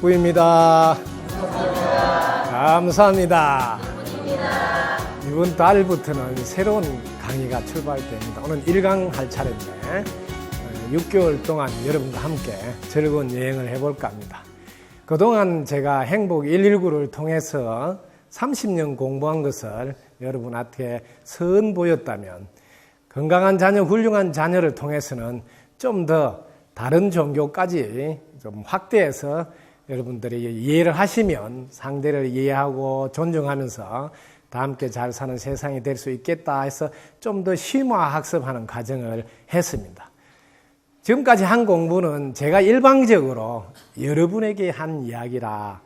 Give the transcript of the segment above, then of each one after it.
덕구입니다. 감사합니다. 이번 달부터는 새로운 강의가 출발됩니다. 오늘 1강 할 차례인데 6개월 동안 여러분과 함께 즐거운 여행을 해볼까 합니다. 그동안 제가 행복 119를 통해서 30년 공부한 것을 여러분한테 선보였다면 건강한 자녀, 훌륭한 자녀를 통해서는 좀 더 다른 종교까지 좀 확대해서 여러분들이 이해를 하시면 상대를 이해하고 존중하면서 다 함께 잘 사는 세상이 될 수 있겠다 해서 좀 더 심화 학습하는 과정을 했습니다. 지금까지 한 공부는 제가 일방적으로 여러분에게 한 이야기라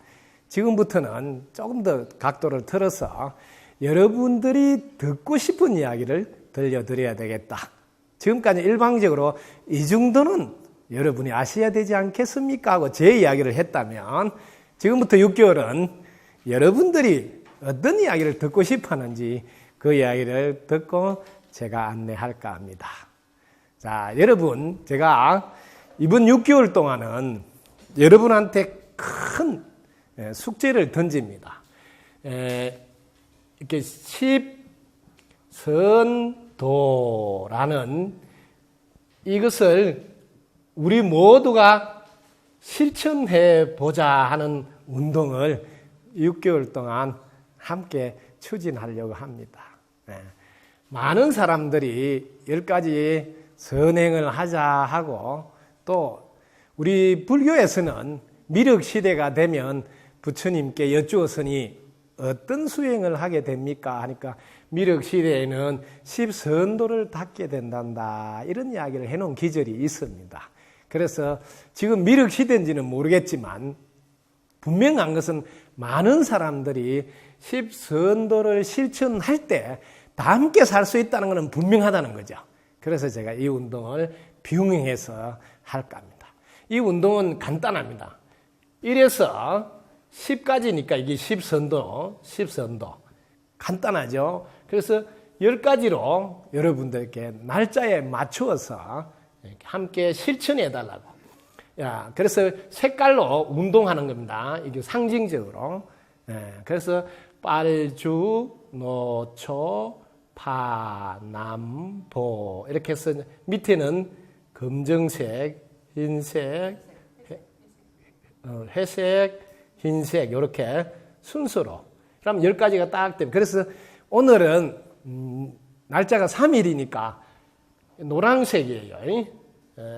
지금부터는 조금 더 각도를 틀어서 여러분들이 듣고 싶은 이야기를 들려드려야 되겠다. 지금까지 일방적으로 이 정도는 여러분이 아셔야 되지 않겠습니까? 하고 제 이야기를 했다면 지금부터 6개월은 여러분들이 어떤 이야기를 듣고 싶어 하는지 그 이야기를 듣고 제가 안내할까 합니다. 자, 여러분, 제가 이번 6개월 동안은 여러분한테 큰 숙제를 던집니다. 이렇게 십선도라는 이것을 우리 모두가 실천해 보자 하는 운동을 6개월 동안 함께 추진하려고 합니다. 많은 사람들이 10가지 선행을 하자 하고 또 우리 불교에서는 미륵시대가 되면 부처님께 여쭈었으니 어떤 수행을 하게 됩니까? 하니까 미륵시대에는 10선도를 닦게 된단다. 이런 이야기를 해놓은 기절이 있습니다. 그래서 지금 미륵시대인지는 모르겠지만 분명한 것은 많은 사람들이 10선도를 실천할 때 다 함께 살 수 있다는 것은 분명하다는 거죠. 그래서 제가 이 운동을 병행해서 할까 합니다. 이 운동은 간단합니다. 1에서 10까지니까 이게 10선도. 간단하죠. 그래서 10가지로 여러분들께 날짜에 맞추어서 함께 실천해 달라고. 그래서 색깔로 운동하는 겁니다. 이게 상징적으로. 그래서 빨주, 노초, 파, 남, 보 이렇게 해서 밑에는 검정색, 흰색, 회색, 흰색 이렇게 순서로. 그럼 10가지가 딱 됩니다. 그래서 오늘은 날짜가 3일이니까 노란색이에요.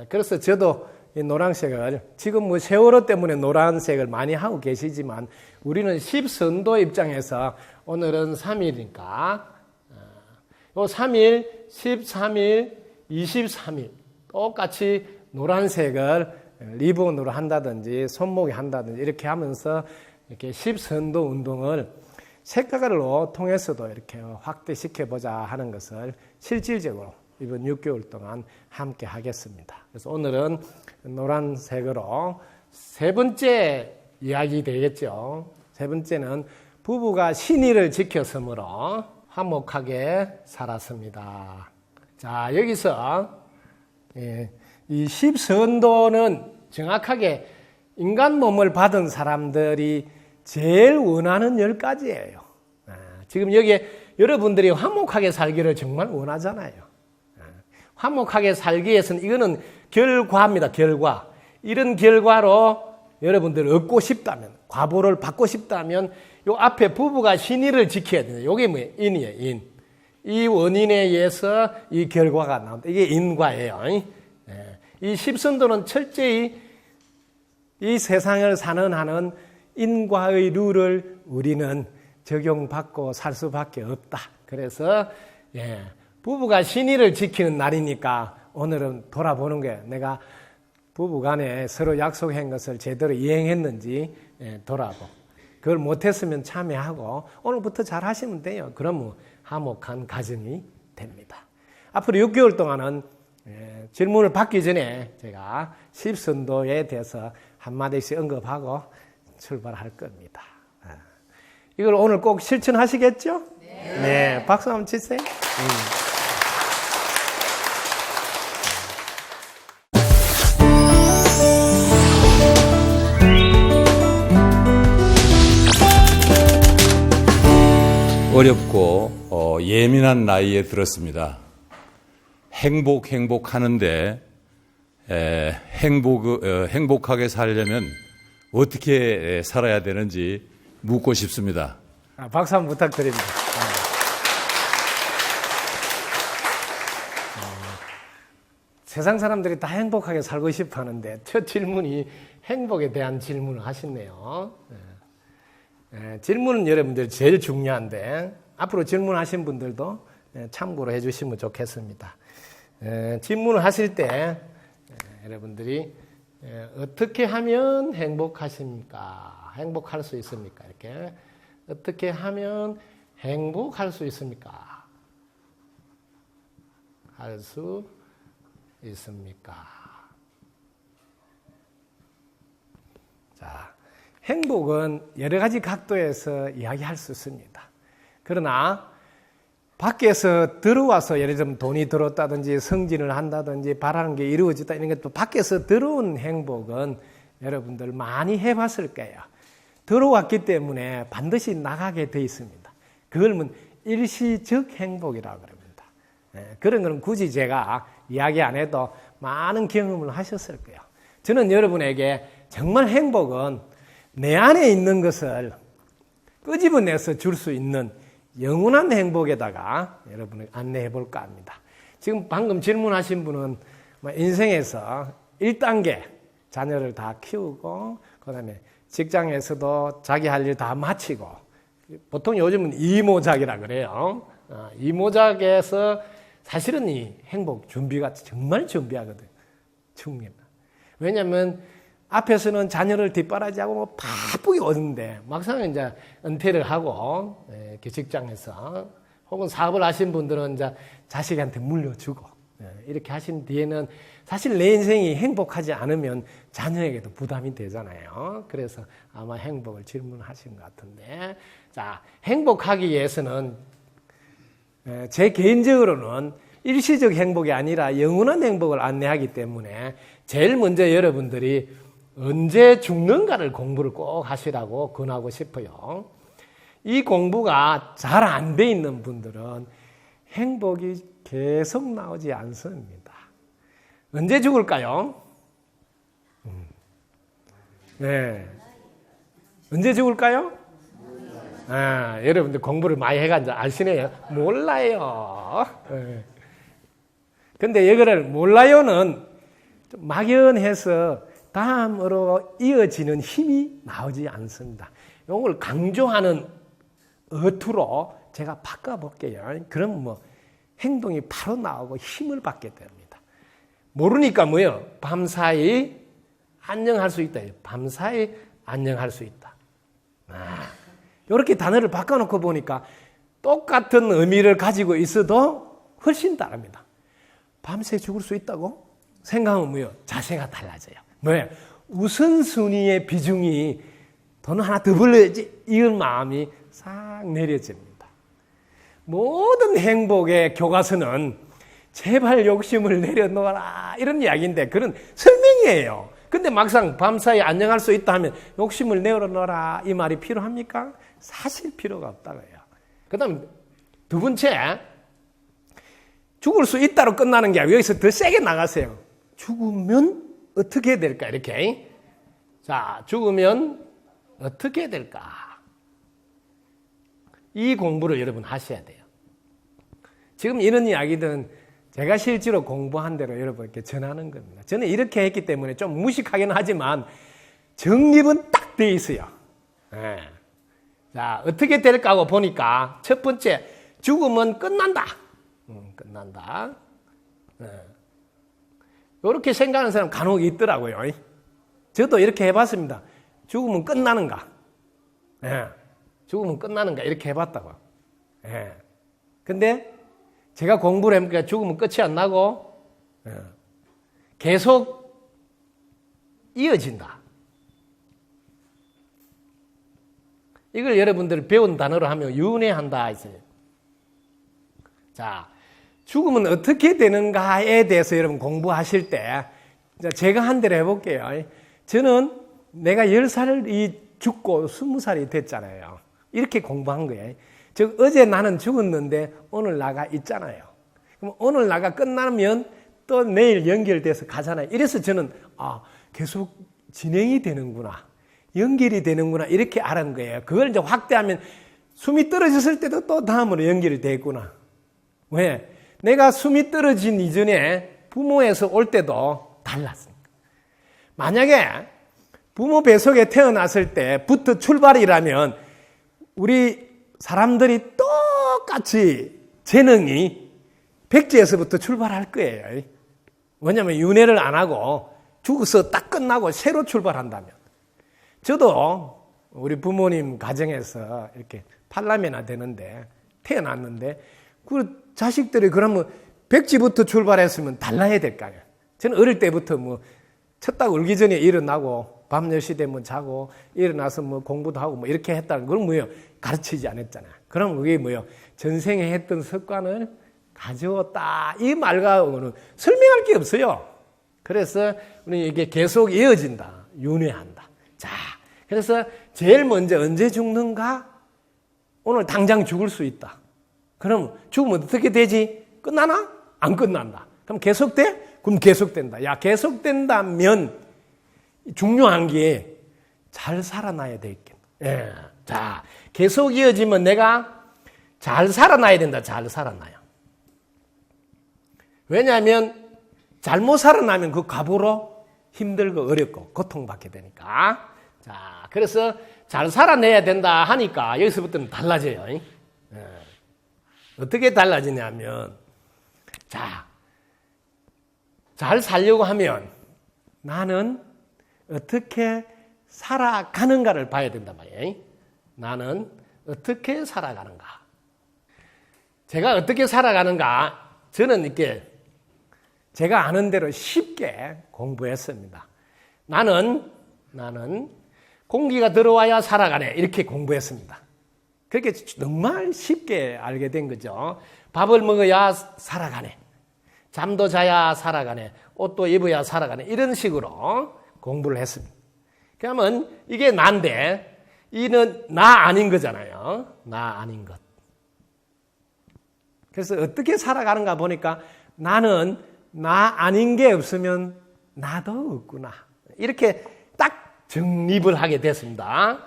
그래서 저도 이 노란색을 지금 세월호 때문에 노란색을 많이 하고 계시지만 우리는 10선도 입장에서 오늘은 3일이니까 요 3일, 13일, 23일 똑같이 노란색을 리본으로 한다든지 손목에 한다든지 이렇게 하면서 이렇게 10선도 운동을 색깔로 통해서도 이렇게 확대시켜보자 하는 것을 실질적으로 이번 6개월 동안 함께 하겠습니다. 그래서 오늘은 노란색으로 세 번째 이야기 되겠죠. 세 번째는 부부가 신의를 지켰으므로 화목하게 살았습니다. 자, 여기서 이 10선도는 정확하게 인간 몸을 받은 사람들이 제일 원하는 10가지예요. 지금 여기에 여러분들이 화목하게 살기를 정말 원하잖아요. 화목하게 살기 위해서는 이거는 결과입니다. 결과. 이런 결과로 여러분들 얻고 싶다면, 과보를 받고 싶다면 요 앞에 부부가 신의를 지켜야 됩니다. 이게 뭐예요? 인이에요. 인. 이 원인에 의해서 이 결과가 나온다. 이게 인과예요. 이 십선도는 철저히 이 세상을 사는 하는 인과의 룰을 우리는 적용받고 살 수밖에 없다. 그래서 부부가 신의를 지키는 날이니까 오늘은 돌아보는 거예요. 내가 부부간에 서로 약속한 것을 제대로 이행했는지 돌아보고, 그걸 못했으면 참여하고 오늘부터 잘 하시면 돼요. 그러면 화목한 가정이 됩니다. 앞으로 6개월 동안은 질문을 받기 전에 제가 십선도에 대해서 한마디씩 언급하고 출발할 겁니다. 이걸 오늘 꼭 실천하시겠죠? 네. 박수 한번 치세요. 어렵고 예민한 나이에 들었습니다. 행복하는데 행복하게 살려면 어떻게 살아야 되는지 묻고 싶습니다. 박수 한번 부탁드립니다. 세상 사람들이 다 행복하게 살고 싶어 하는데 첫 질문이 행복에 대한 질문을 하시네요. 질문은 여러분들 제일 중요한데 앞으로 질문하신 분들도 참고로 해주시면 좋겠습니다. 질문을 하실 때 여러분들이 어떻게 하면 행복하십니까? 행복할 수 있습니까? 이렇게 어떻게 하면 행복할 수 있습니까? 할 수 있습니까? 자, 행복은 여러 가지 각도에서 이야기할 수 있습니다. 그러나 밖에서 들어와서 예를 들면 돈이 들어왔다든지 승진을 한다든지 바라는 게 이루어졌다 이런 것도 밖에서 들어온 행복은 여러분들 많이 해봤을 거예요. 들어왔기 때문에 반드시 나가게 돼 있습니다. 그걸 일시적 행복이라고 합니다. 그런 건 굳이 제가 이야기 안 해도 많은 경험을 하셨을 거예요. 저는 여러분에게 정말 행복은 내 안에 있는 것을 끄집어내서 줄 수 있는 영원한 행복에다가 여러분을 안내해 볼까 합니다. 지금 방금 질문하신 분은 인생에서 1단계 자녀를 다 키우고 그다음에 직장에서도 자기 할 일 다 마치고 보통 요즘은 이모작이라 그래요. 이모작에서 사실은 이 행복 준비가 정말 준비하거든요. 중요합니다. 왜냐하면 앞에서는 자녀를 뒷바라지하고 바쁘게 오는데 막상 이제 은퇴를 하고 이렇게 직장에서 혹은 사업을 하신 분들은 이제 자식한테 물려주고 이렇게 하신 뒤에는 사실 내 인생이 행복하지 않으면 자녀에게도 부담이 되잖아요. 그래서 아마 행복을 질문하신 것 같은데, 자, 행복하기 위해서는 제 개인적으로는 일시적 행복이 아니라 영원한 행복을 안내하기 때문에 제일 먼저 여러분들이 언제 죽는가를 공부를 꼭 하시라고 권하고 싶어요. 이 공부가 잘 안 돼 있는 분들은 행복이 계속 나오지 않습니다. 언제 죽을까요? 네. 언제 죽을까요? 여러분들 공부를 많이 해가지고 아시네요. 몰라요. 근데 이거를 몰라요는 좀 막연해서 다음으로 이어지는 힘이 나오지 않습니다. 이걸 강조하는 어투로 제가 바꿔볼게요. 그럼 행동이 바로 나오고 힘을 받게 됩니다. 모르니까 뭐요? 밤사이 안녕할 수 있다. 밤사이 안녕할 수 있다. 이렇게 단어를 바꿔놓고 보니까 똑같은 의미를 가지고 있어도 훨씬 다릅니다. 밤새 죽을 수 있다고? 생각하면 뭐요? 자세가 달라져요. 뭐예요? 우선순위의 비중이 돈 하나 더 벌려야지 이런 마음이 싹 내려집니다. 모든 행복의 교과서는 제발 욕심을 내려놓아라 이런 이야기인데 그런 설명이에요. 근데 막상 밤사이 안녕할 수 있다 하면 욕심을 내려놓아라 이 말이 필요합니까? 사실 필요가 없다고 해요. 그 다음 두 번째, 죽을 수 있다로 끝나는 게 아니고 여기서 더 세게 나가세요. 죽으면 어떻게 될까? 이렇게. 자, 죽으면 어떻게 될까? 이 공부를 여러분 하셔야 돼요. 지금 이런 이야기든 제가 실제로 공부한 대로 여러분께 전하는 겁니다. 저는 이렇게 했기 때문에 좀 무식하긴 하지만 정립은 딱 돼 있어요. 예. 자, 어떻게 될까 하고 보니까 첫 번째, 죽으면 끝난다. 끝난다. 이렇게 생각하는 사람 간혹 있더라고요. 저도 이렇게 해봤습니다. 죽으면 끝나는가? 예. 죽으면 끝나는가? 이렇게 해봤다고. 예. 근데 제가 공부를 해보니까 죽으면 끝이 안 나고, 계속 이어진다. 이걸 여러분들 배운 단어로 하면 윤회한다 했어요. 자, 죽으면 어떻게 되는가에 대해서 여러분 공부하실 때 제가 한 대로 해볼게요. 저는 내가 10살이 죽고 20살이 됐잖아요. 이렇게 공부한 거예요. 즉 어제 나는 죽었는데 오늘 나가 있잖아요. 그럼 오늘 나가 끝나면 또 내일 연결돼서 가잖아요. 이래서 저는 계속 진행이 되는구나. 연결이 되는구나. 이렇게 알은 거예요. 그걸 이제 확대하면 숨이 떨어졌을 때도 또 다음으로 연결이 됐구나. 왜? 내가 숨이 떨어진 이전에 부모에서 올 때도 달랐습니다. 만약에 부모 뱃속에 태어났을 때부터 출발이라면 우리 사람들이 똑같이 재능이 백지에서부터 출발할 거예요. 왜냐하면 윤회를 안 하고 죽어서 딱 끝나고 새로 출발한다면. 저도 우리 부모님 가정에서 이렇게 팔남이나 되는데 태어났는데 그 자식들이 그러면 백지부터 출발했으면 달라야 될 거 아니에요. 저는 어릴 때부터 뭐 쳤다고 울기 전에 일어나고 밤 10시 되면 자고 일어나서 뭐 공부도 하고 뭐 이렇게 했다는 걸 뭐예요? 가르치지 않았잖아요. 그럼 그게 뭐예요? 전생에 했던 습관을 가져왔다. 이 말과는 설명할 게 없어요. 그래서 우리 이게 계속 이어진다. 윤회한다. 자, 그래서 제일 먼저 언제 죽는가? 오늘 당장 죽을 수 있다. 그럼 죽으면 어떻게 되지? 끝나나? 안 끝난다. 그럼 계속돼? 그럼 계속된다. 야, 계속된다면 중요한 게 잘 살아나야 되겠다. 예. 자, 계속 이어지면 내가 잘 살아나야 된다. 잘 살아나요. 왜냐하면 잘못 살아나면 그 갑으로 힘들고 어렵고 고통받게 되니까. 자, 그래서 잘 살아내야 된다 하니까 여기서부터는 달라져요. 예. 어떻게 달라지냐면, 자, 잘 살려고 하면 나는 어떻게 살아가는가를 봐야 된단 말이에요. 나는 어떻게 살아가는가. 제가 어떻게 살아가는가, 저는 이렇게 제가 아는 대로 쉽게 공부했습니다. 나는 공기가 들어와야 살아가네. 이렇게 공부했습니다. 그렇게 정말 쉽게 알게 된 거죠. 밥을 먹어야 살아가네. 잠도 자야 살아가네. 옷도 입어야 살아가네. 이런 식으로 공부를 했습니다. 그러면 이게 나인데 이는 나 아닌 거잖아요. 나 아닌 것. 그래서 어떻게 살아가는가 보니까 나는 나 아닌 게 없으면 나도 없구나. 이렇게 딱 정립을 하게 됐습니다.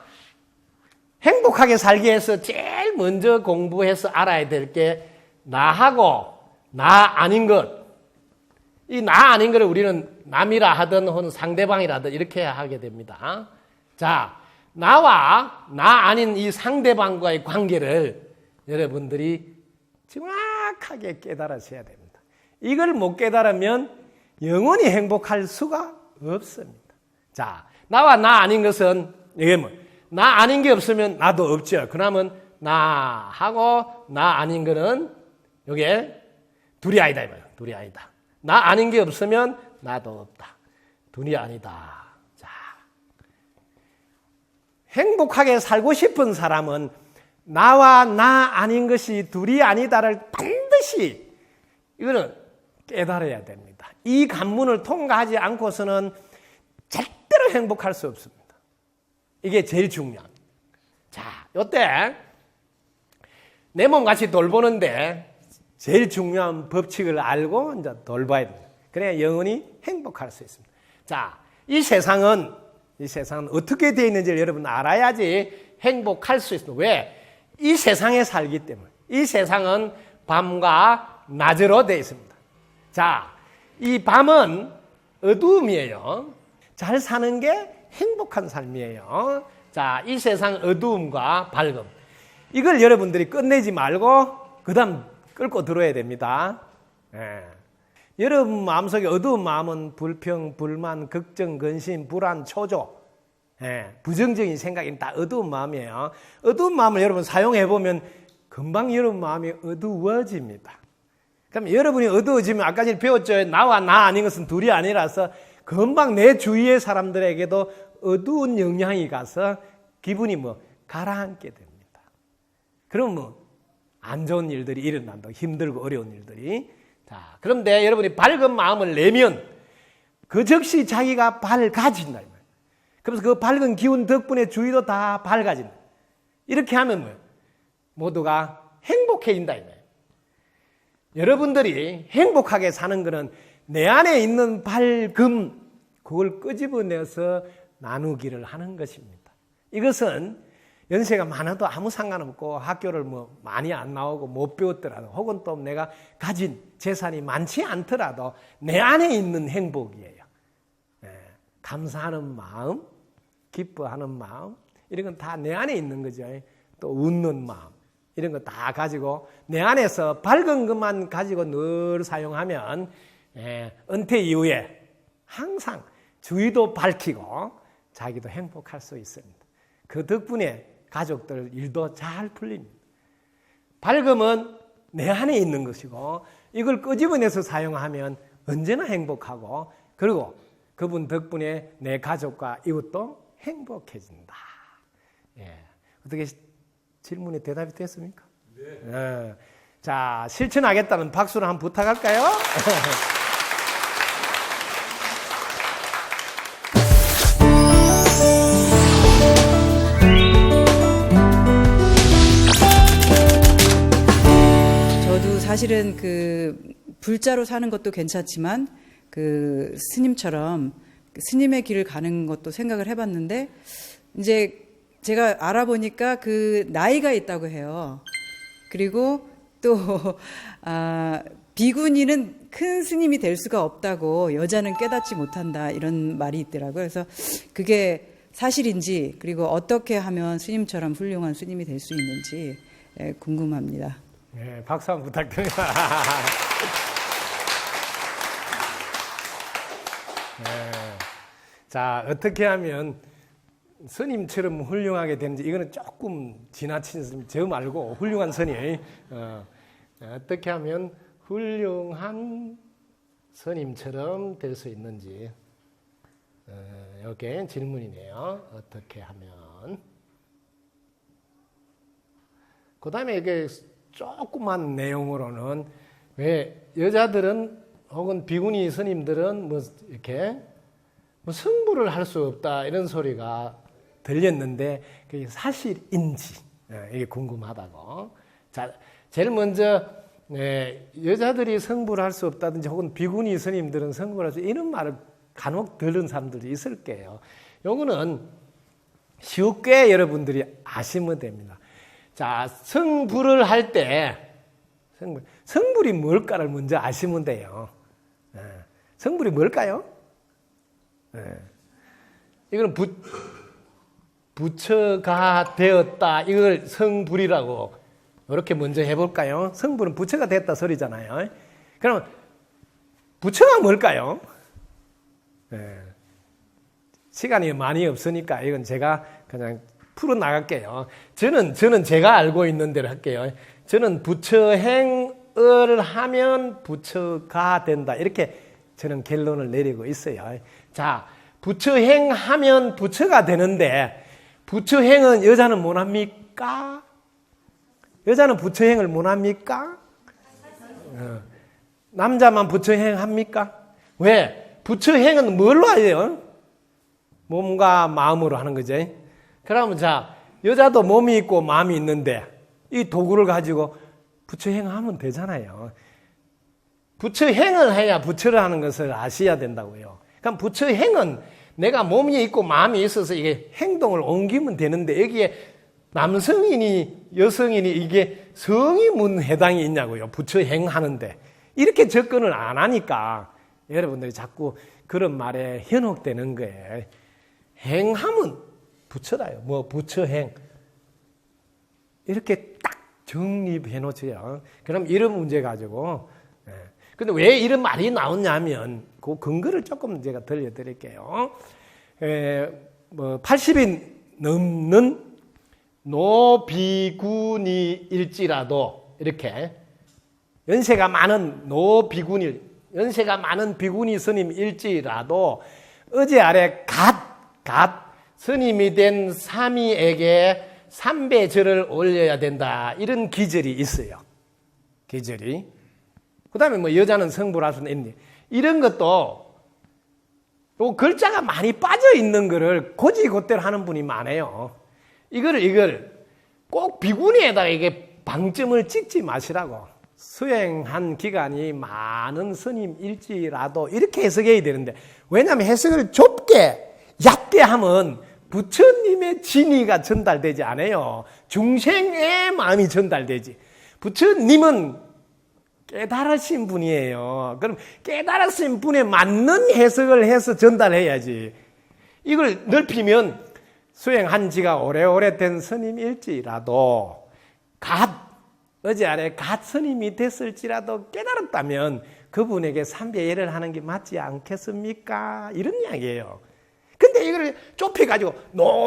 행복하게 살기 위해서 제일 먼저 공부해서 알아야 될 게 나하고 나 아닌 것. 이 나 아닌 것을 우리는 남이라 하든 혹은 상대방이라든 이렇게 하게 됩니다. 자, 나와 나 아닌 이 상대방과의 관계를 여러분들이 정확하게 깨달으셔야 됩니다. 이걸 못 깨달으면 영원히 행복할 수가 없습니다. 자, 나와 나 아닌 것은 이게 뭐 나 아닌 게 없으면 나도 없죠. 그러면 나하고 나 아닌 거는 이게 둘이 아니다. 둘이 아니다. 나 아닌 게 없으면 나도 없다. 둘이 아니다. 자, 행복하게 살고 싶은 사람은 나와 나 아닌 것이 둘이 아니다를 반드시 이거는 깨달아야 됩니다. 이 관문을 통과하지 않고서는 절대로 행복할 수 없습니다. 이게 제일 중요합니다. 자, 요때 내 몸 같이 돌보는데 제일 중요한 법칙을 알고 이제 돌봐야 됩니다. 그래야 영원히 행복할 수 있습니다. 자, 이 세상은 어떻게 되어 있는지를 여러분 알아야지 행복할 수 있습니다. 왜? 이 세상에 살기 때문에. 이 세상은 밤과 낮으로 되어 있습니다. 자, 이 밤은 어두움이에요. 잘 사는 게 행복한 삶이에요. 자, 이 세상 어두움과 밝음. 이걸 여러분들이 끝내지 말고 그 다음 끌고 들어야 됩니다. 예. 여러분 마음속에 어두운 마음은 불평, 불만, 걱정, 근심, 불안, 초조, 부정적인 생각이 다 어두운 마음이에요. 어두운 마음을 여러분 사용해보면 금방 여러분 마음이 어두워집니다. 그럼 여러분이 어두워지면 아까 전에 배웠죠. 나와 나 아닌 것은 둘이 아니라서 금방 내 주위의 사람들에게도 어두운 영향이 가서 기분이 가라앉게 됩니다. 그럼 안 좋은 일들이 일어난다. 힘들고 어려운 일들이. 자, 그런데 여러분이 밝은 마음을 내면 그 즉시 자기가 밝아진다. 그래서 그 밝은 기운 덕분에 주위도 다 밝아진다. 이렇게 하면 모두가 행복해진다. 여러분들이 행복하게 사는 것은 내 안에 있는 밝음, 그걸 끄집어내서 나누기를 하는 것입니다. 이것은 연세가 많아도 아무 상관없고 학교를 많이 안 나오고 못 배웠더라도 혹은 또 내가 가진 재산이 많지 않더라도 내 안에 있는 행복이에요. 감사하는 마음, 기뻐하는 마음, 이런 건 다 내 안에 있는 거죠. 또 웃는 마음, 이런 거 다 가지고 내 안에서 밝은 것만 가지고 늘 사용하면 은퇴 이후에 항상 주위도 밝히고 자기도 행복할 수 있습니다. 그 덕분에 가족들 일도 잘 풀립니다. 밝음은 내 안에 있는 것이고 이걸 끄집어내서 사용하면 언제나 행복하고 그리고 그분 덕분에 내 가족과 이웃도 행복해진다. 어떻게 질문에 대답이 됐습니까? 네. 자, 실천하겠다는 박수를 한번 부탁할까요? 사실은 불자로 사는 것도 괜찮지만 스님처럼 스님의 길을 가는 것도 생각을 해봤는데 이제 제가 알아보니까 나이가 있다고 해요. 그리고 또 비구니는 큰 스님이 될 수가 없다고, 여자는 깨닫지 못한다, 이런 말이 있더라고요. 그래서 그게 사실인지 그리고 어떻게 하면 스님처럼 훌륭한 스님이 될 수 있는지 궁금합니다. 네, 박수 한번 부탁드립니다. 네. 자, 어떻게 하면 스님처럼 훌륭하게 되는지, 이거는 조금 지나친 스님, 저 말고 훌륭한 스님. 어떻게 하면 훌륭한 스님처럼 될 수 있는지. 이게 질문이네요. 어떻게 하면. 그 다음에 이게 조그만 내용으로는 왜 여자들은 혹은 비구니 스님들은 이렇게 승부를 할 수 없다 이런 소리가 들렸는데 그게 사실인지 이게 궁금하다고. 자, 제일 먼저 여자들이 승부를 할 수 없다든지 혹은 비구니 스님들은 승부를 할 수 이런 말을 간혹 들은 사람들이 있을 거예요. 요거는 쉽게 여러분들이 아시면 됩니다. 자, 성불을 할 때 성불이 뭘까를 먼저 아시면 돼요. 성불이 뭘까요? 이거는 부처가 되었다, 이걸 성불이라고 이렇게 먼저 해볼까요? 성불은 부처가 됐다 소리잖아요. 그럼 부처가 뭘까요? 시간이 많이 없으니까 이건 제가 그냥 풀어 나갈게요. 저는 제가 알고 있는 대로 할게요. 저는 부처행을 하면 부처가 된다, 이렇게 저는 결론을 내리고 있어요. 자, 부처행하면 부처가 되는데 부처행은 여자는 못합니까? 여자는 부처행을 못합니까? 남자만 부처행 합니까? 왜? 부처행은 뭘로 해요? 몸과 마음으로 하는 거죠. 그러면 자, 여자도 몸이 있고 마음이 있는데 이 도구를 가지고 부처행하면 되잖아요. 부처행을 해야 부처를 하는 것을 아셔야 된다고요. 그럼 부처행은 내가 몸이 있고 마음이 있어서 이게 행동을 옮기면 되는데 여기에 남성이니 여성이니 이게 성이 문 해당이 있냐고요. 부처행하는데 이렇게 접근을 안 하니까 여러분들이 자꾸 그런 말에 현혹되는 거예요. 행하면 부처다요. 뭐 부처행. 이렇게 딱 정립해 놓죠. 그럼 이런 문제 가지고. 예. 근데 왜 이런 말이 나오냐면 그 근거를 조금 제가 들려드릴게요. 뭐 80이 넘는 노비군이일지라도 이렇게 연세가 많은 연세가 많은 비구니 스님일지라도 어제 아래 갓 스님이 된 사미에게 3배 절을 올려야 된다. 이런 기절이 있어요. 기절이. 그 다음에 뭐 여자는 성불할 수는 있는데 이런 것도 요 글자가 많이 빠져 있는 거를 고지고대로 하는 분이 많아요. 이걸 꼭 비구니에다가 이게 방점을 찍지 마시라고. 수행한 기간이 많은 스님일지라도 이렇게 해석해야 되는데 왜냐하면 해석을 좁게 얕게 하면 부처님의 진의가 전달되지 않아요. 중생의 마음이 전달되지. 부처님은 깨달으신 분이에요. 그럼 깨달으신 분에 맞는 해석을 해서 전달해야지. 이걸 넓히면 수행한 지가 오래오래 된 스님일지라도 어제 아래 갓 스님이 됐을지라도 깨달았다면 그분에게 3배 예를 하는 게 맞지 않겠습니까? 이런 이야기예요. 근데 이걸 좁혀가지고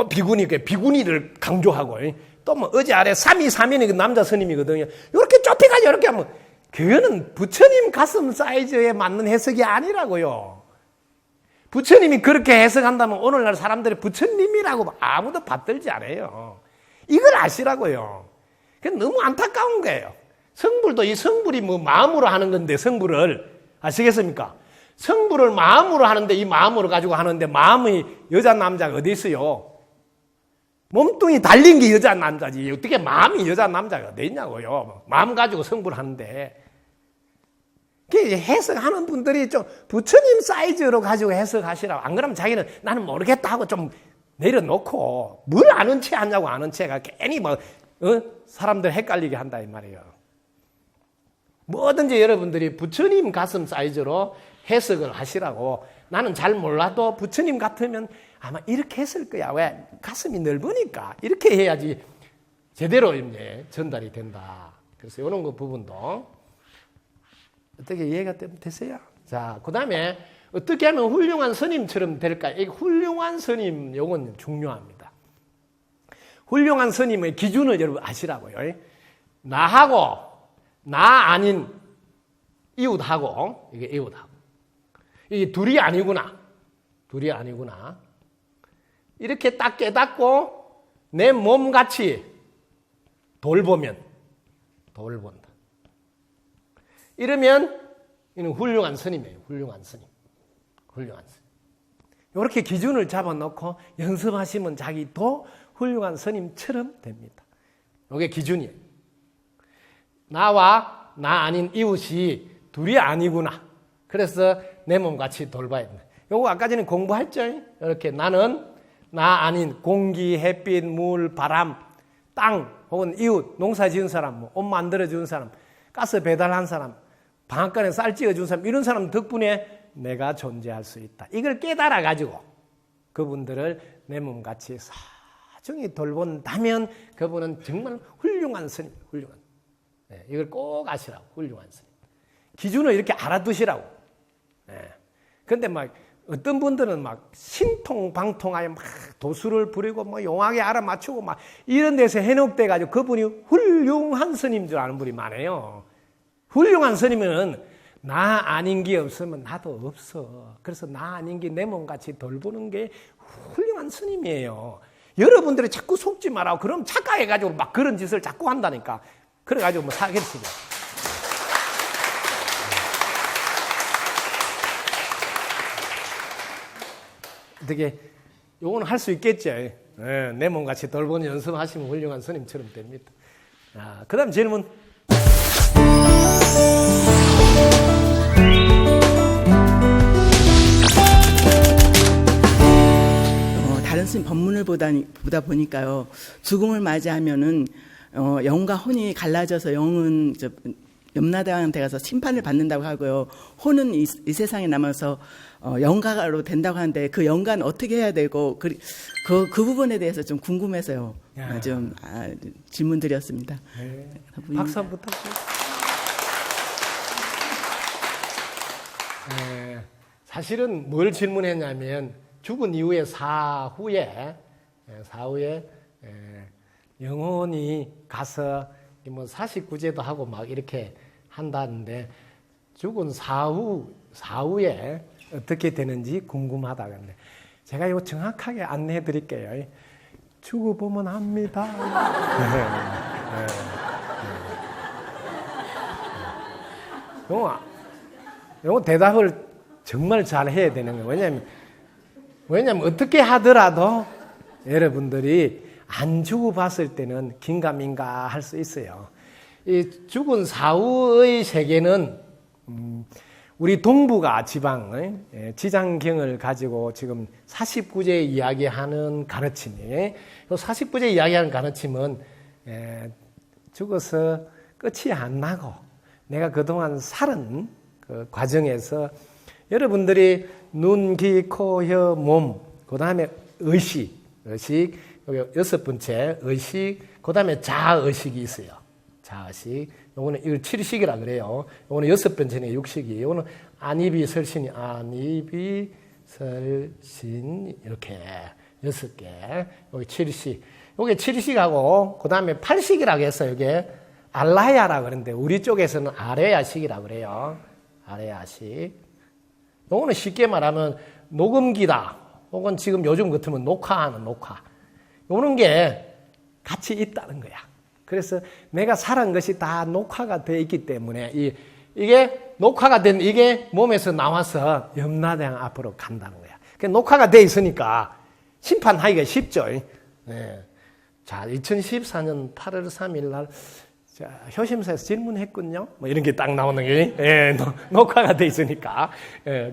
비구니를 강조하고 또 뭐 어제 아래 3이 그 남자 스님이거든요. 이렇게 좁혀가지고 이렇게 하면 그거는 부처님 가슴 사이즈에 맞는 해석이 아니라고요. 부처님이 그렇게 해석한다면 오늘날 사람들이 부처님이라고 아무도 받들지 않아요. 이걸 아시라고요. 그건 너무 안타까운 거예요. 성불도 이 성불이 뭐 마음으로 하는 건데 성불을 아시겠습니까? 성불을 마음으로 하는데 이 마음으로 가지고 하는데 마음이 여자 남자가 어디 있어요? 몸뚱이 달린 게 여자 남자지 어떻게 마음이 여자 남자가 어디 있냐고요. 마음 가지고 성불하는데 해석하는 분들이 좀 부처님 사이즈로 가지고 해석하시라고. 안 그러면 자기는 나는 모르겠다 하고 좀 내려놓고 뭘 아는 체 하냐고. 아는 체가 괜히 사람들 헷갈리게 한다 이 말이에요. 뭐든지 여러분들이 부처님 가슴 사이즈로 해석을 하시라고. 나는 잘 몰라도 부처님 같으면 아마 이렇게 했을 거야. 왜? 가슴이 넓으니까. 이렇게 해야지 제대로 이제 전달이 된다. 그래서 이런 거 부분도 어떻게 이해가 되세요? 자, 그 다음에 어떻게 하면 훌륭한 스님처럼 될까? 이 훌륭한 스님, 요건 중요합니다. 훌륭한 스님의 기준을 여러분 아시라고요. 나하고, 나 아닌 이웃하고, 이게 이웃하고. 이게 둘이 아니구나. 이렇게 딱 깨닫고 내 몸같이 돌본다. 이러면 이는 훌륭한 스님이에요. 훌륭한 스님. 이렇게 기준을 잡아놓고 연습하시면 자기도 훌륭한 스님처럼 됩니다. 이게 기준이에요. 나와 나 아닌 이웃이 둘이 아니구나. 그래서 내 몸같이 돌봐야 된다. 요거 아까 전에 공부했죠? 이렇게 나는 나 아닌 공기, 햇빛, 물, 바람, 땅 혹은 이웃, 농사 지은 사람, 옷 만들어준 사람, 가스 배달한 사람, 방앗간에 쌀 찌어준 사람, 이런 사람 덕분에 내가 존재할 수 있다. 이걸 깨달아가지고 그분들을 내 몸같이 사정히 돌본다면 그분은 정말 훌륭한 스님, 훌륭한. 네, 이걸 꼭 아시라고, 훌륭한 스님. 기준을 이렇게 알아두시라고. 그런데 막 어떤 분들은 막 신통방통하여 막 도수를 부리고 뭐 용하게 알아맞추고 막 이런 데서 해놓돼 가지고 그분이 훌륭한 스님인 줄 아는 분이 많아요. 훌륭한 스님은 나 아닌 게 없으면 나도 없어. 그래서 나 아닌 게 내 몸같이 돌보는 게 훌륭한 스님이에요. 여러분들이 자꾸 속지 마라. 그럼 착각해가지고 막 그런 짓을 자꾸 한다니까. 그래가지고 뭐 사기를 치죠. 어떻게 요거는 할 수 있겠죠. 내 몸같이 돌보는 연습하시면 훌륭한 스님처럼 됩니다. 그 다음 질문. 다른 스님 법문을 보다 보니까요, 죽음을 맞이하면은 영과 혼이 갈라져서 영은 염라대왕한테 가서 심판을 받는다고 하고요. 호는 이 세상에 남아서 영가로 된다고 하는데 그 영가는 어떻게 해야 되고 그 부분에 대해서 좀 궁금해서요. 질문 드렸습니다. 네. 박수 한번 부탁드립니다. 네, 사실은 뭘 질문했냐면 죽은 이후에 사후에 영혼이 가서 뭐 사식구제도 하고 막 이렇게 한다는데 죽은 사후에 어떻게 되는지 궁금하다 그런데 제가 이거 정확하게 안내해 드릴게요. 죽어보면 합니다. 요거 대답을 정말 잘 해야 되는 거예요. 왜냐면 어떻게 하더라도 여러분들이 안 죽어봤을 때는 긴가민가 할 수 있어요. 이 죽은 사후의 세계는 우리 동북아 지방 지장경을 가지고 지금 49제 이야기하는 가르침이, 49제 이야기하는 가르침은 죽어서 끝이 안 나고 내가 그동안 살은 그 과정에서 여러분들이 눈, 귀, 코, 혀, 몸, 그 다음에 의식, 여기 6번째 의식, 그 다음에 자의식이 있어요. 자의식. 요거는 이걸 7식이라 그래요. 요거는 6번째는 육식이. 요거는 안입이 설신이, 안입이 설신, 이렇게 6개. 여기 7식. 요게 7식하고, 그 다음에 8식이라고 했어요. 이게 알라야라 그러는데, 우리 쪽에서는 아레야식이라고 그래요. 아레야식. 요거는 쉽게 말하면 녹음기다. 혹은 지금 요즘 같으면 녹화하는 녹화. 요런 게 같이 있다는 거야. 그래서 내가 살은 것이 다 녹화가 되어 있기 때문에 이게 녹화가 된 이게 몸에서 나와서 염라대왕 앞으로 간다는 거야. 그러니까 녹화가 되어 있으니까 심판하기가 쉽죠. 네. 자, 2014년 8월 3일 날 효심사에서 질문했군요. 뭐 이런 게 딱 나오는 게 녹화가 되어 있으니까.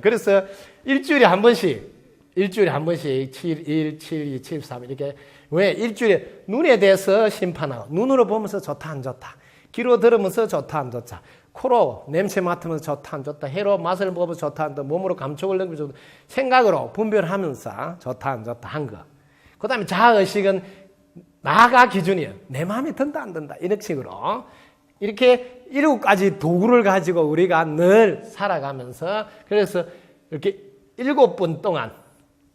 그래서 일주일에 한 번씩 7일, 7, 2, 7, 3 이렇게 왜 일주일에 눈에 대해서 심판하고 눈으로 보면서 좋다 안 좋다, 귀로 들으면서 좋다 안 좋다, 코로 냄새 맡으면서 좋다 안 좋다, 혀로 맛을 보면서 좋다 안 좋다, 몸으로 감촉을 느끼면서 생각으로 분별하면서 좋다 안 좋다 한 거. 그 다음에 자의식은 나가 기준이에요. 내 마음에 든다 안 든다 이런 식으로 이렇게 7가지 도구를 가지고 우리가 늘 살아가면서 그래서 이렇게 7번 동안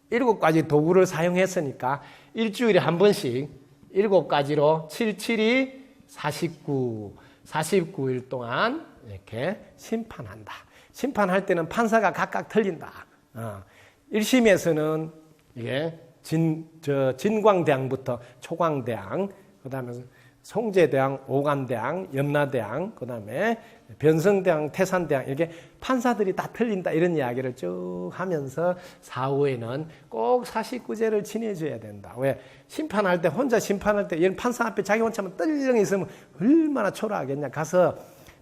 7가지 도구를 사용했으니까 일주일에 한 번씩 7가지로 7, 7이 49일 동안 이렇게 심판한다. 심판할 때는 판사가 각각 틀린다. 1심에서는 이게 진광대왕부터 초광대왕, 그 다음에 송제대왕, 오간대왕, 염라대왕, 그 다음에 변성대왕, 태산대왕 이렇게 판사들이 다 틀린다 이런 이야기를 쭉 하면서 사후에는 꼭 49제를 지내줘야 된다. 왜? 심판할 때 혼자 심판할 때 이런 판사 앞에 자기 혼자만 떨렁 있으면 얼마나 초라하겠냐. 가서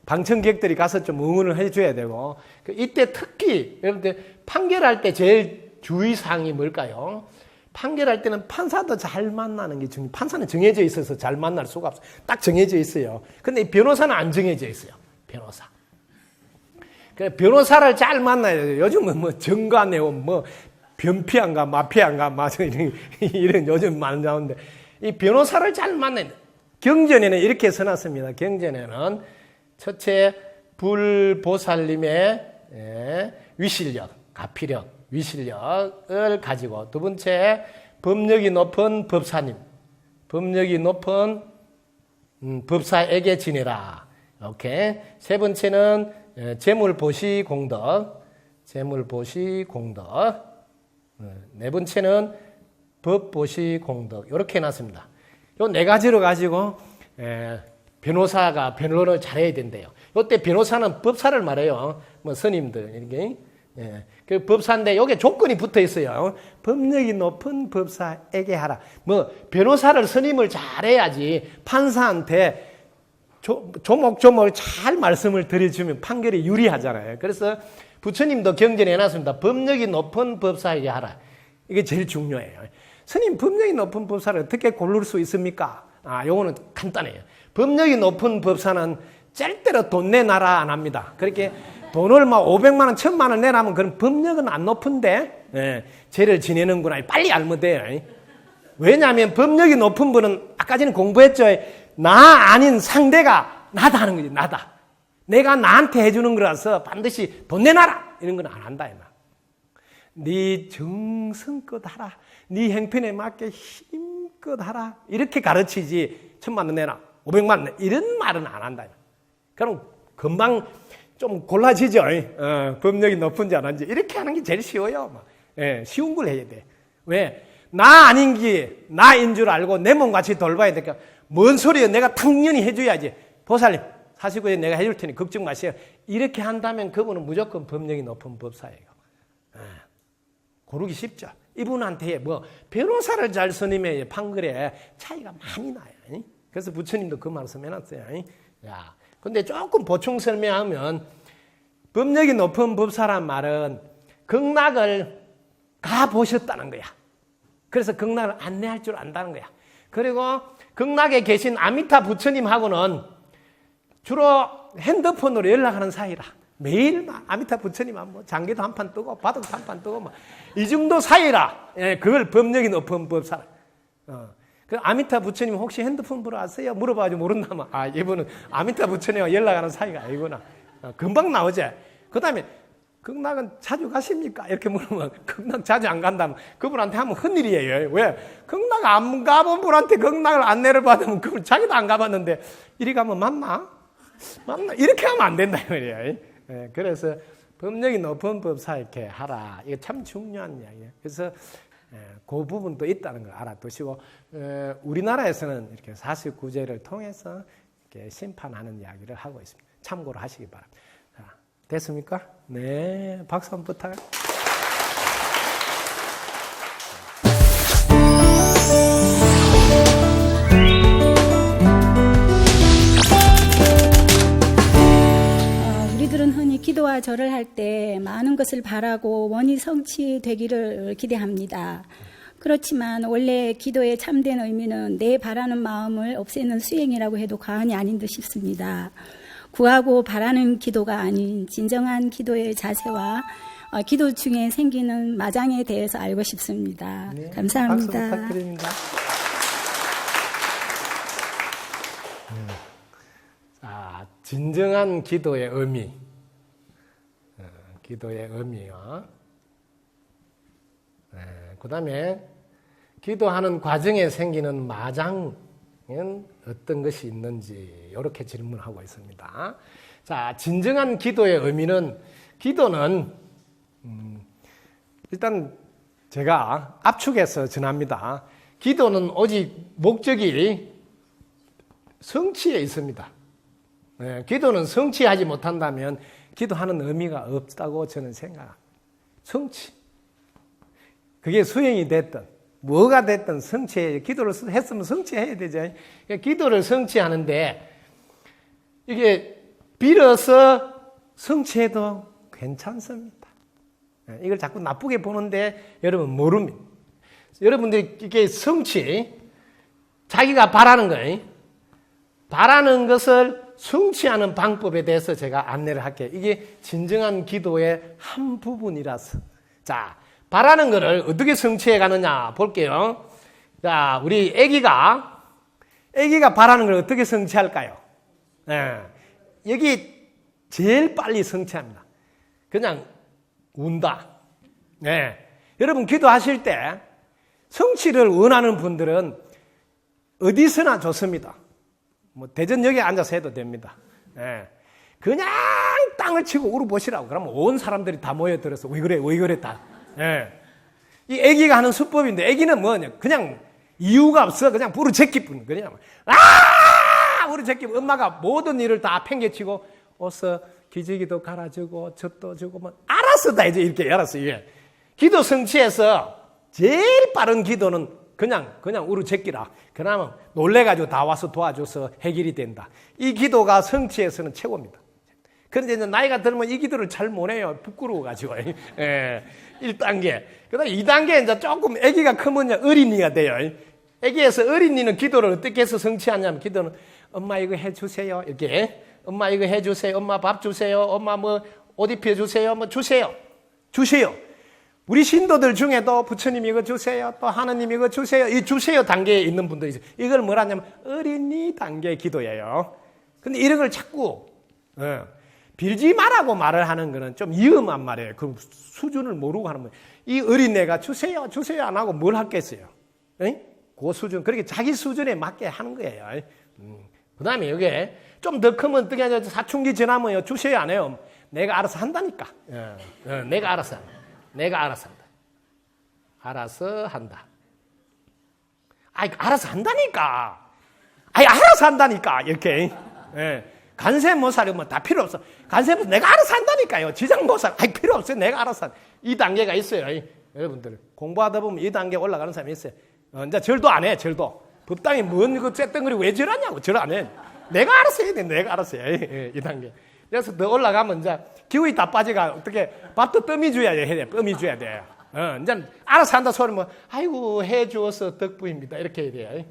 방청객들이 가서 좀 응원을 해줘야 되고 이때 특히 여러분들 판결할 때 제일 주의사항이 뭘까요? 판결할 때는 판사도 잘 만나는 게 중요해요. 판사는 정해져 있어서 잘 만날 수가 없어요. 딱 정해져 있어요. 근데 변호사는 안 정해져 있어요. 변호사. 그래, 변호사를 잘 만나야 돼요. 요즘은 뭐 정관내원, 뭐 변피안가, 마피안가, 이런 요즘 많이 나오는데 이 변호사를 잘 만나야 돼요. 경전에는 이렇게 써놨습니다. 경전에는 첫째 불보살님의 위실력, 가피력, 위실력을 가지고 두 번째 법력이 높은 법사님, 법력이 높은 법사에게 지내라. 오케이. 세 번째는 재물보시 공덕, 재물보시 공덕. 네 번째는 법보시 공덕. 이렇게 해놨습니다. 요 네 가지로 가지고 변호사가 변론을 잘해야 된대요. 이때 변호사는 법사를 말해요. 뭐 스님들 이렇게. 그 법사인데 여기에 조건이 붙어 있어요. 법력이 높은 법사에게 하라. 뭐 변호사를 스님을 잘해야지 판사한테 조목조목 잘 말씀을 드려주면 판결이 유리하잖아요. 그래서 부처님도 경전에 해놨습니다. 법력이 높은 법사에게 하라. 이게 제일 중요해요. 스님 법력이 높은 법사를 어떻게 고를 수 있습니까? 요거는 간단해요. 법력이 높은 법사는 절대로 돈 내놔라 안 합니다. 그렇게 돈을 막 500만 원, 1000만 원 내라면 그런 법력은 안 높은데 죄를 지내는구나. 빨리 알면 돼요. 왜냐하면 법력이 높은 분은 아까 전에 공부했죠. 나 아닌 상대가 나다 하는 거지. 나다. 내가 나한테 해주는 거라서 반드시 돈 내놔라 이런 건 안 한다. 네 정성껏 하라. 네 형편에 맞게 힘껏 하라. 이렇게 가르치지 1000만 원 내놔. 500만 원 이런 말은 안 한다. 그럼 금방 좀 골라지죠. 법력이 높은지 안 한지. 이렇게 하는 게 제일 쉬워요. 쉬운 걸 해야 돼. 왜? 나 아닌 게 나인 줄 알고 내 몸같이 돌봐야 되니까 뭔 소리야. 내가 당연히 해줘야지. 보살님 49에 내가 해줄 테니 걱정 마세요. 이렇게 한다면 그분은 무조건 법력이 높은 법사예요. 고르기 쉽죠. 이분한테 뭐 변호사를 잘 선임해 판결에 차이가 많이 나요. 그래서 부처님도 그 말씀 해놨어요. 야, 근데 조금 보충 설명하면 법력이 높은 법사란 말은 극락을 가보셨다는 거야. 그래서 극락을 안내할 줄 안다는 거야. 그리고 극락에 계신 아미타 부처님하고는 주로 핸드폰으로 연락하는 사이라. 매일 막 아미타 부처님 뭐 장기도 한 판 뜨고 바둑도 한 판 뜨고 막 이 정도 사이라. 그걸 법력이 높은 법사. 그 아미타 부처님 혹시 핸드폰 보러 왔어요? 물어봐가지고 모른다면 이분은 아미타 부처님과 연락하는 사이가 아니구나. 금방 나오지. 그 다음에 극락은 자주 가십니까? 이렇게 물으면 극락 자주 안 간다면 그분한테 하면 큰일이에요. 왜? 극락 안 가본 분한테 극락을 안내를 받으면 그분 자기도 안 가봤는데 이리 가면 맞나? 이렇게 하면 안 된다 이 말이에요. 그래서 법력이 높은 법사 이렇게 하라. 이거 참 중요한 이야기예요. 그래서 그 부분도 있다는 걸 알아두시고 우리나라에서는 이렇게 49제를 통해서 이렇게 심판하는 이야기를 하고 있습니다. 참고로 하시기 바랍니다. 자, 됐습니까? 네, 박수 한번 부탁드립니다. 우리들은 흔히 기도와 절을 할 때 많은 것을 바라고 원이 성취되기를 기대합니다. 그렇지만 원래 기도의 참된 의미는 내 바라는 마음을 없애는 수행이라고 해도 과언이 아닌 듯 싶습니다. 구하고 바라는 기도가 아닌 진정한 기도의 자세와 기도 중에 생기는 마장에 대해서 알고 싶습니다. 네, 감사합니다. 박수 부탁드립니다. 자, 진정한 기도의 의미. 기도의 의미요. 그 다음에 기도하는 과정에 생기는 마장은 어떤 것이 있는지 이렇게 질문하고 있습니다. 자, 진정한 기도의 의미는 기도는 일단 제가 압축해서 전합니다. 기도는 오직 목적이 성취에 있습니다. 기도는 성취하지 못한다면 기도하는 의미가 없다고 저는 생각합니다. 성취. 그게 수행이 됐든 뭐가 됐든 성취해. 기도를 했으면 성취해야 되죠. 기도를 성취하는데 이게 빌어서 성취해도 괜찮습니다. 이걸 자꾸 나쁘게 보는데 여러분 모릅니다. 여러분들이 이게 성취, 자기가 바라는 거예요. 바라는 것을 성취하는 방법에 대해서 제가 안내를 할게요. 이게 진정한 기도의 한 부분이라서. 자, 바라는 것을 어떻게 성취해 가느냐 볼게요. 자, 우리 애기가 바라는 걸 어떻게 성취할까요? 여기 제일 빨리 성취합니다. 그냥 운다. 여러분 기도하실 때 성취를 원하는 분들은 어디서나 좋습니다. 뭐 대전역에 앉아서 해도 됩니다. 그냥 땅을 치고 울어보시라고. 그러면 온 사람들이 다 모여들어서 왜 그래 다. 이 애기가 하는 수법인데 애기는 뭐냐? 그냥 이유가 없어. 그냥 부르짖기 뿐. 그냥 부르짖기. 엄마가 모든 일을 다 팽개치고 어서 기저귀도 갈아주고 젖도 주고 뭐 알았어 다 이제 이렇게 알았어. 이게 기도 성취해서 제일 빠른 기도는 그냥 우르제끼라. 그러면 놀래가지고 다 와서 도와줘서 해결이 된다. 이 기도가 성취에서는 최고입니다. 그런데 이제 나이가 들면 이 기도를 잘 못해요. 부끄러워가지고. 1단계. 그 다음에 2단계 이제 조금 아기가 크면 어린이가 돼요. 아기에서 어린이는 기도를 어떻게 해서 성취하냐면 기도는 엄마 이거 해주세요. 이렇게 엄마 이거 해주세요. 엄마 밥 주세요. 엄마 뭐 옷 입혀주세요. 뭐 주세요. 우리 신도들 중에도 부처님 이거 주세요. 또 하느님 이거 주세요. 이 주세요 단계에 있는 분들이 있어요. 이걸 뭐라 하냐면 어린이 단계 기도예요. 근데 이런 걸 자꾸 빌지 말라고 말을 하는 거는 좀 위험한 말이에요. 그 수준을 모르고 하는 거예요. 이 어린애가 주세요 안 하고 뭘 하겠어요? 그 수준, 그렇게 자기 수준에 맞게 하는 거예요. 그 다음에 이게 좀 더 크면 어떻게 하냐, 사춘기 지나면 주세요 안 해요. 내가 알아서 한다니까. 내가 알아서 한다. 알아서 한다. 알아서 한다니까. 알아서 한다니까. 이렇게. 간세 못 살면 다 필요 없어. 간세 내가 알아서 한다니까요. 지장 못 살. 필요 없어요. 내가 알아서 한다. 이 단계가 있어요. 여러분들 공부하다 보면 이 단계 올라가는 사람이 있어요. 이제 절도 안 해. 절도. 법당에 뭔 그 쇳덩어리 왜 절하냐고. 절 안 해. 내가 알아서 해야 돼. 내가 알아서 해. 이 단계. 그래서 더 올라가면 이제 기운이 다 빠지가 어떻게 밥도 뜸이 줘야 돼. 뜸이 줘야 돼. 이제 알아서 한다 소리 뭐 아이고 해 주어서 덕분입니다. 이렇게 해야 돼.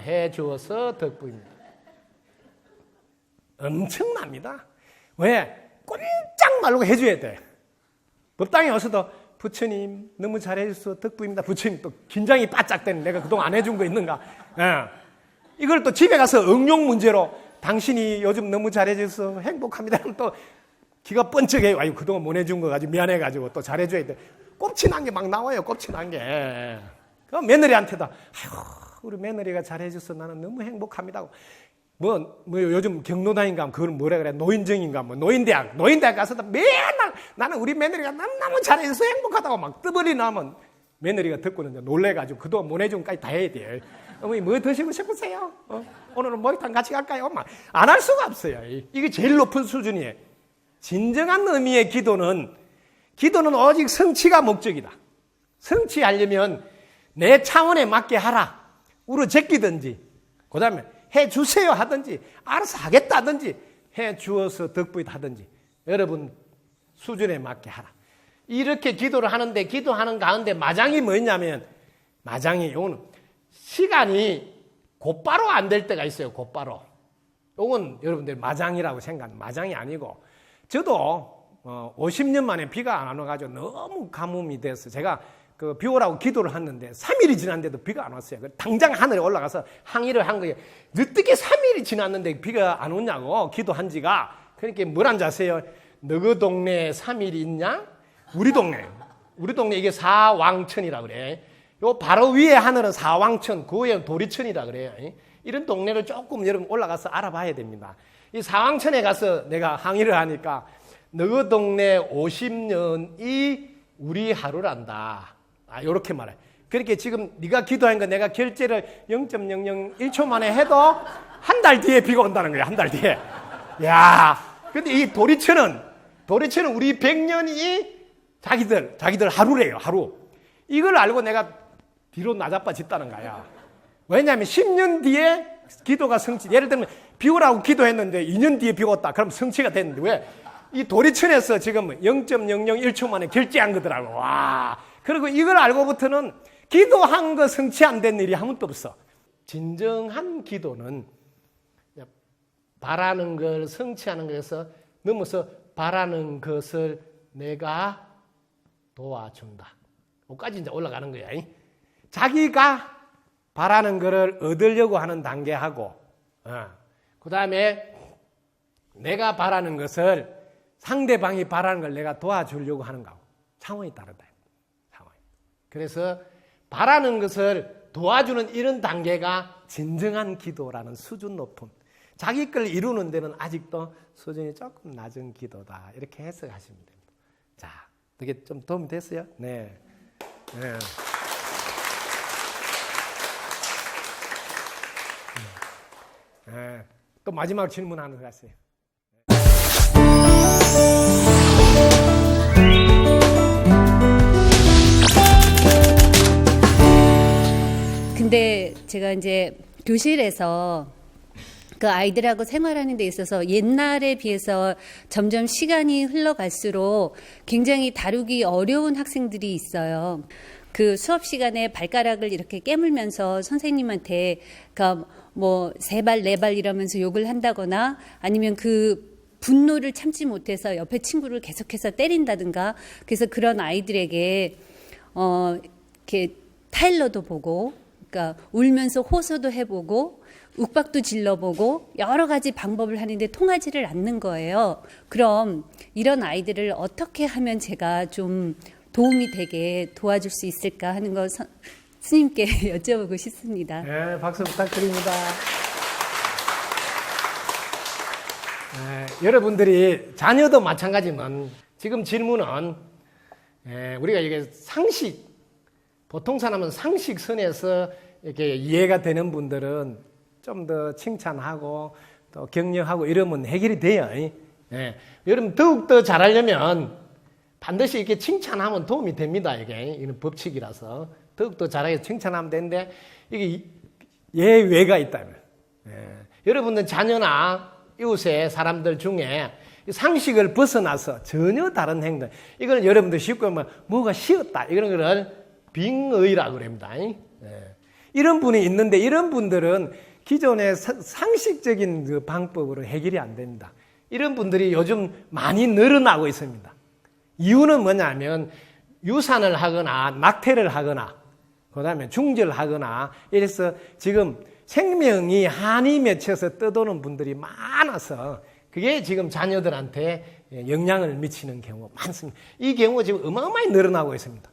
해 주어서 덕분입니다. 엄청납니다. 왜? 꼼짝 말고 해줘야 돼. 법당에 와서도 부처님 너무 잘해줘서 덕분입니다. 부처님 또 긴장이 바짝 되는 내가 그동안 안 해준 거 있는가? 이걸 또 집에 가서 응용 문제로 당신이 요즘 너무 잘해줘서 행복합니다. 또 기가 번쩍해요. 아유 그동안 못 해준 거 가지고 미안해가지고 또 잘해줘야 돼. 꼽치난 게 막 나와요. 꼽치난 게. 그럼 며느리한테도 아유 우리 며느리가 잘해줘서 나는 너무 행복합니다. 뭐 요즘 경로당인가 하면 그걸 뭐라 그래? 노인정인가 뭐 노인대학 가서도 맨날 나는 우리 며느리가 너무 잘해줘서 행복하다고 막 뜨버리 나면 며느리가 듣고는 놀래가지고 그동안 못 해준 것까지 다 해야 돼. 어머니 뭐 드시고 싶으세요? 오늘은 목욕탕 같이 갈까요? 안 할 수가 없어요. 이게 제일 높은 수준이에요. 진정한 의미의 기도는 오직 성취가 목적이다. 성취하려면 내 차원에 맞게 하라. 우러 제끼든지 그 다음에 해주세요 하든지 알아서 하겠다 하든지 해주어서 덕분이다 하든지 여러분 수준에 맞게 하라. 이렇게 기도를 하는데 기도하는 가운데 마장이 뭐냐면 마장이 요거는 시간이 곧바로 안 될 때가 있어요. 곧바로. 요건 여러분들 마장이라고 생각하는 마장이 아니고 저도 50년 만에 비가 안 와가지고 너무 가뭄이 돼서 제가 그 비 오라고 기도를 했는데 3일이 지났는데도 비가 안 왔어요. 당장 하늘에 올라가서 항의를 한 거예요. 어떻게 3일이 지났는데 비가 안 오냐고 기도한 지가. 그러니까 뭐란 자세요? 너그 동네에 3일이 있냐? 우리 동네 이게 사왕천이라 그래. 요 바로 위에 하늘은 사왕천, 그 위에는 도리천이라 그래요. 이런 동네를 조금 여러분 올라가서 알아봐야 됩니다. 이 사왕천에 가서 내가 항의를 하니까 너그 동네 50년이 우리 하루란다. 요렇게 말해. 그렇게 지금 네가 기도한 거 내가 결제를 0.001초 만에 해도 한 달 뒤에 비가 온다는 거야. 한 달 뒤에. 야, 근데 이 도리천은 우리 100년이 자기들 하루래요. 하루. 이걸 알고 내가 뒤로 나자빠 짓다는 거야. 왜냐하면 10년 뒤에 기도가 성취. 예를 들면 비 오라고 기도했는데 2년 뒤에 비가 왔다. 그럼 성취가 됐는데 왜? 이 도리천에서 지금 0.001초 만에 결제한 거더라고. 와. 그리고 이걸 알고부터는 기도한 거 성취 안 된 일이 한 번도 없어. 진정한 기도는 바라는 걸 성취하는 것에서 넘어서 바라는 것을 내가 도와준다. 여기까지 이제 올라가는 거야. 자기가 바라는 것을 얻으려고 하는 단계하고, 그 다음에 내가 바라는 것을 상대방이 바라는 걸 내가 도와주려고 하는 거하고 차원이 다르다. 그래서 바라는 것을 도와주는 이런 단계가 진정한 기도라는 수준 높은, 자기 걸 이루는 데는 아직도 수준이 조금 낮은 기도다. 이렇게 해석하시면 됩니다. 자, 이게 좀 도움이 됐어요? 네. 또 마지막 질문 하나 하세요. 근데 제가 이제 교실에서 그 아이들하고 생활하는 데 있어서 옛날에 비해서 점점 시간이 흘러갈수록 굉장히 다루기 어려운 학생들이 있어요. 그 수업 시간에 발가락을 이렇게 깨물면서 선생님한테 그러니까 뭐 3발 4발 이러면서 욕을 한다거나 아니면 그 분노를 참지 못해서 옆에 친구를 계속해서 때린다든가. 그래서 그런 아이들에게 이렇게 타일러도 보고, 그러니까 울면서 호소도 해보고 욱박도 질러보고 여러 가지 방법을 하는데 통하지를 않는 거예요. 그럼 이런 아이들을 어떻게 하면 제가 좀 도움이 되게 도와줄 수 있을까 하는 거 스님께 여쭤보고 싶습니다. 네, 박수 부탁드립니다. 여러분들이 자녀도 마찬가지지만 지금 질문은 우리가 이게 상식, 보통 사람은 상식선에서 이렇게 이해가 되는 분들은 좀 더 칭찬하고 또 격려하고 이러면 해결이 돼요. 여러분 더욱더 잘하려면 반드시 이렇게 칭찬하면 도움이 됩니다. 이건 법칙이라서 더욱더 잘하게 칭찬하면 되는데 이게 예외가 있다면 여러분들 자녀나 이웃의 사람들 중에 상식을 벗어나서 전혀 다른 행동, 이걸 여러분들 쉽게 하면 뭐가 쉬었다 이런 거를 빙의라고 그럽니다. 이런 분이 있는데 이런 분들은 기존의 상식적인 그 방법으로 해결이 안 됩니다. 이런 분들이 요즘 많이 늘어나고 있습니다. 이유는 뭐냐면 유산을 하거나 낙태를 하거나 그다음에 중절하거나 이래서 지금 생명이 한이 맺혀서 떠도는 분들이 많아서 그게 지금 자녀들한테 영향을 미치는 경우가 많습니다. 이 경우가 지금 어마어마히 늘어나고 있습니다.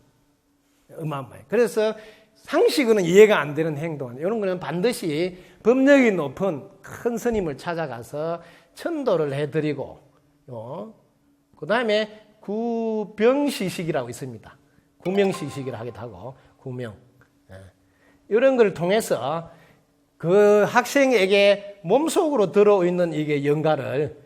어마어마히. 그래서 상식으로는 이해가 안 되는 행동, 이런 거는 반드시 법력이 높은 큰 스님을 찾아가서 천도를 해드리고, 그 다음에 구병시식이라고 있습니다. 구명시식이라 하기도 하고, 구명. 이런 걸 통해서 그 학생에게 몸속으로 들어있는 이게 영가를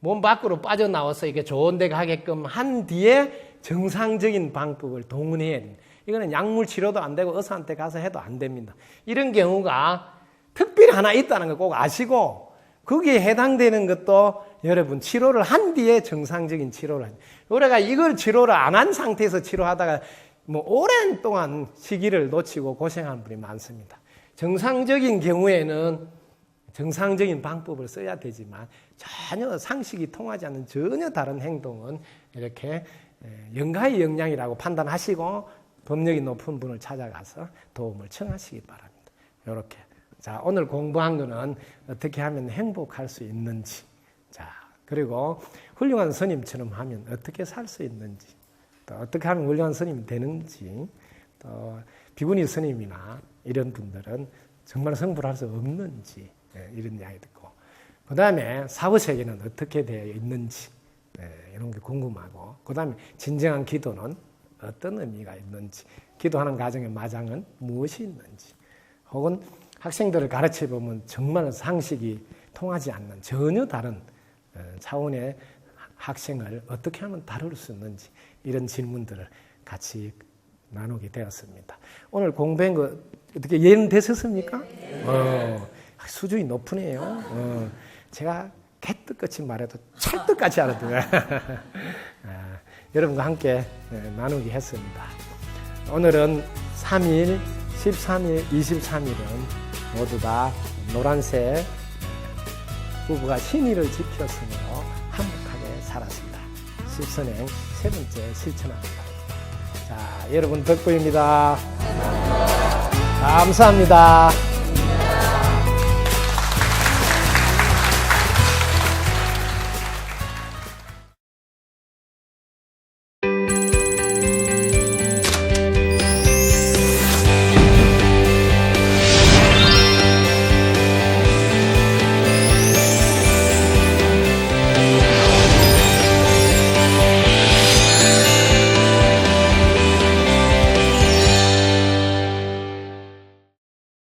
몸 밖으로 빠져나와서 이게 좋은 데 가게끔 한 뒤에 정상적인 방법을 동원해야 됩니다. 이거는 약물 치료도 안 되고 의사한테 가서 해도 안 됩니다. 이런 경우가 특별히 하나 있다는 걸 꼭 아시고 거기에 해당되는 것도 여러분 치료를 한 뒤에 정상적인 치료를 합니다. 우리가 이걸 치료를 안 한 상태에서 치료하다가 뭐 오랜 동안 시기를 놓치고 고생하는 분이 많습니다. 정상적인 경우에는 정상적인 방법을 써야 되지만 전혀 상식이 통하지 않는 전혀 다른 행동은 이렇게 영가의 영향이라고 판단하시고 법력이 높은 분을 찾아가서 도움을 청하시기 바랍니다. 이렇게. 자, 오늘 공부한 거는 어떻게 하면 행복할 수 있는지, 자, 그리고 훌륭한 스님처럼 하면 어떻게 살 수 있는지, 또 어떻게 하면 훌륭한 스님이 되는지, 또 비구니 스님이나 이런 분들은 정말 성불할 수 없는지, 이런 이야기 듣고, 그 다음에 사후세계는 어떻게 되어 있는지, 이런 게 궁금하고, 그 다음에 진정한 기도는 어떤 의미가 있는지, 기도하는 과정의 마장은 무엇이 있는지, 혹은 학생들을 가르쳐 보면 정말 상식이 통하지 않는 전혀 다른 차원의 학생을 어떻게 하면 다룰 수 있는지, 이런 질문들을 같이 나누게 되었습니다. 오늘 공부한 거 어떻게 이해되셨습니까? 수준이 높으네요. 제가 개떡같이 말해도 찰떡같이 알아들어요. 여러분과 함께 나누게 했습니다. 오늘은 3일, 13일, 23일은 모두 다 노란색 부부가 신의를 지켰으므로 행복하게 살았습니다. 실선행 세 번째 실천합니다. 자, 여러분 덕분입니다. 감사합니다.